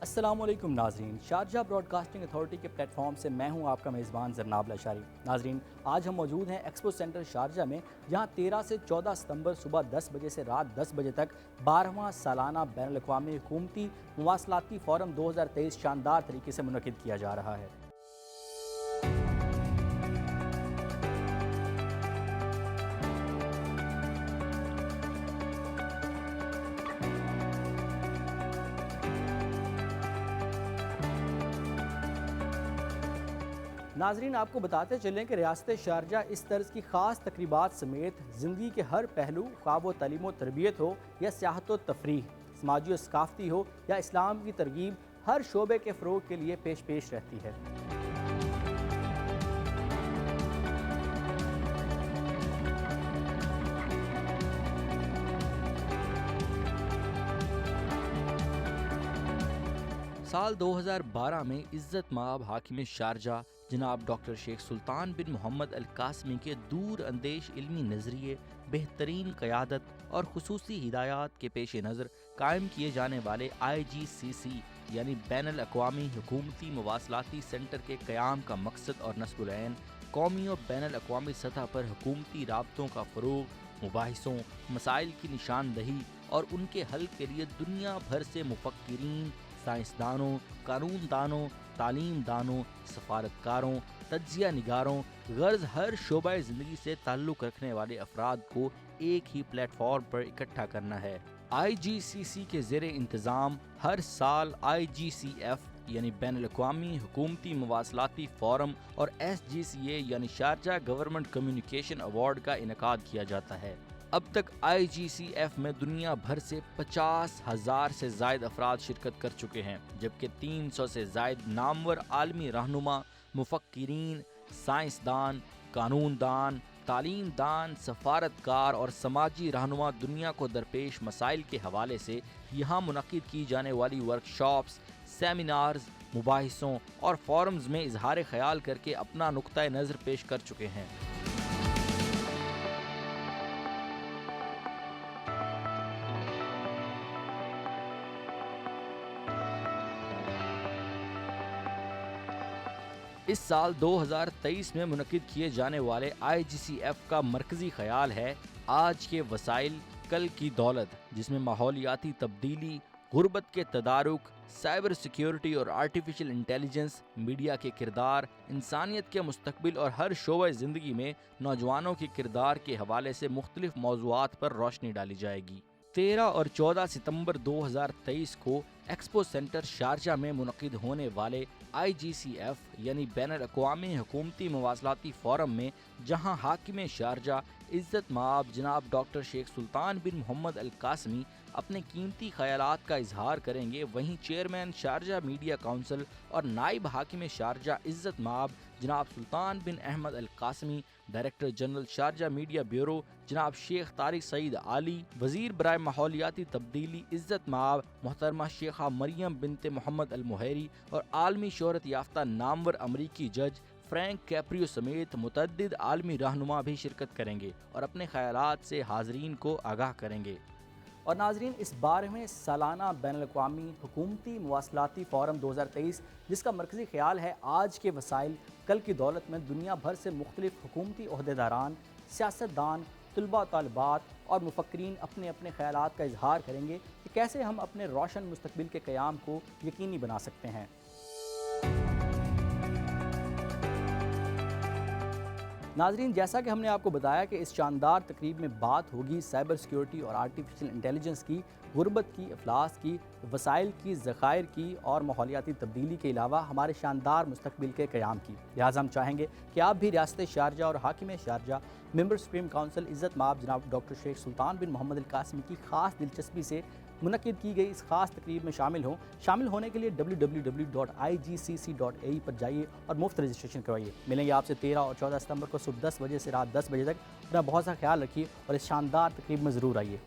السلام علیکم ناظرین، شارجہ براڈ کاسٹنگ اتھارٹی کے پلیٹ فارم سے میں ہوں آپ کا میزبان زرناب لاشاری۔ ناظرین، آج ہم موجود ہیں ایکسپو سینٹر شارجہ میں، جہاں 13 سے 14 ستمبر صبح 10 بجے سے رات 10 بجے تک 12واں سالانہ بین الاقوامی حکومتی مواصلاتی فورم 2023 شاندار طریقے سے منعقد کیا جا رہا ہے۔ ناظرین، آپ کو بتاتے چلیں کہ ریاست شارجہ اس طرز کی خاص تقریبات سمیت زندگی کے ہر پہلو، خواہ وہ تعلیم و تربیت ہو یا سیاحت و تفریح، سماجی و ثقافتی ہو یا اسلام کی ترغیب، ہر شعبے کے فروغ کے لیے پیش رہتی ہے۔ سال 2012 میں عزت مآب حاکم شارجہ جناب ڈاکٹر شیخ سلطان بن محمد القاسمی کے دور اندیش علمی نظریے، بہترین قیادت اور خصوصی ہدایات کے پیش نظر قائم کیے جانے والے IGCC یعنی بین الاقوامی حکومتی مواصلاتی سینٹر کے قیام کا مقصد اور نصب العین قومی اور بین الاقوامی سطح پر حکومتی رابطوں کا فروغ، مباحثوں، مسائل کی نشاندہی اور ان کے حل کے لیے دنیا بھر سے مفکرین، سائنسدانوں، قانون دانوں، تعلیم دانوں، سفارتکاروں، تجزیہ نگاروں، غرض ہر شعبہ زندگی سے تعلق رکھنے والے افراد کو ایک ہی پلیٹ فارم پر اکٹھا کرنا ہے۔ IGCC کے زیر انتظام ہر سال IGCF یعنی بین الاقوامی حکومتی مواصلاتی فورم اور SGCA یعنی شارجہ گورنمنٹ کمیونیکیشن ایوارڈ کا انعقاد کیا جاتا ہے۔ اب تک IGCF میں دنیا بھر سے 50,000 سے زائد افراد شرکت کر چکے ہیں، جبکہ 300 سے زائد نامور عالمی رہنما، مفکرین، سائنسدان، قانون دان، تعلیم دان، سفارتکار اور سماجی رہنما دنیا کو درپیش مسائل کے حوالے سے یہاں منعقد کی جانے والی ورکشاپس، سیمینارز، مباحثوں اور فورمز میں اظہار خیال کر کے اپنا نقطہ نظر پیش کر چکے ہیں۔ اس سال 2023 میں منعقد کیے جانے والے IGCF کا مرکزی خیال ہے آج کے وسائل کل کی دولت، جس میں ماحولیاتی تبدیلی، غربت کے تدارک، سائبر سیکیورٹی اور آرٹیفیشل انٹیلیجنس، میڈیا کے کردار، انسانیت کے مستقبل اور ہر شعبہ زندگی میں نوجوانوں کے کردار کے حوالے سے مختلف موضوعات پر روشنی ڈالی جائے گی۔ 13 اور 14 ستمبر 2023 کو ایکسپو سینٹر شارجہ میں منعقد ہونے والے IGCF یعنی بین الاقوامی حکومتی مواصلاتی فورم میں جہاں حاکم شارجہ عزت مآب جناب ڈاکٹر شیخ سلطان بن محمد القاسمی اپنے قیمتی خیالات کا اظہار کریں گے، وہیں چیئرمین شارجہ میڈیا کونسل اور نائب حاکم شارجہ عزت مآب جناب Sultan bin Ahmed Al Qasimi, director general Sharjah media bureau جناب شیخ طارق سعید عالی، وزیر برائے ماحولیاتی تبدیلی عزت مآب محترمہ شیخہ مریم بنت محمد المہیری اور عالمی شہرت یافتہ نامور امریکی جج فرینک کیپریو سمیت متعدد عالمی رہنما بھی شرکت کریں گے اور اپنے خیالات سے حاضرین کو آگاہ کریں گے۔ اور ناظرین، اس 12ویں سالانہ بین الاقوامی حکومتی مواصلاتی فورم 2023 جس کا مرکزی خیال ہے آج کے وسائل کل کی دولت میں دنیا بھر سے مختلف حکومتی عہدیداران، سیاستدان، طلباء طالبات اور مفکرین اپنے اپنے خیالات کا اظہار کریں گے کہ کیسے ہم اپنے روشن مستقبل کے قیام کو یقینی بنا سکتے ہیں۔ ناظرین، جیسا کہ ہم نے آپ کو بتایا کہ اس شاندار تقریب میں بات ہوگی سائبر سیکیورٹی اور آرٹیفیشل انٹیلیجنس کی، غربت کی، افلاس کی، وسائل کی، ذخائر کی اور ماحولیاتی تبدیلی کے علاوہ ہمارے شاندار مستقبل کے قیام کی۔ لہٰذا ہم چاہیں گے کہ آپ بھی ریاست شارجہ اور حاکم شارجہ ممبر سپریم کونسل عزت مآب جناب ڈاکٹر شیخ سلطان بن محمد القاسمی کی خاص دلچسپی سے منعقد کی گئی اس خاص تقریب میں شامل ہوں۔ شامل ہونے کے لیے www.igcc.ae پر جائیے اور مفت رجسٹریشن کروائیے۔ ملیں گے آپ سے 13 اور 14 ستمبر کو صبح 10 بجے سے رات 10 بجے تک۔ اپنا بہت سا خیال رکھیے اور اس شاندار تقریب میں ضرور آئیے۔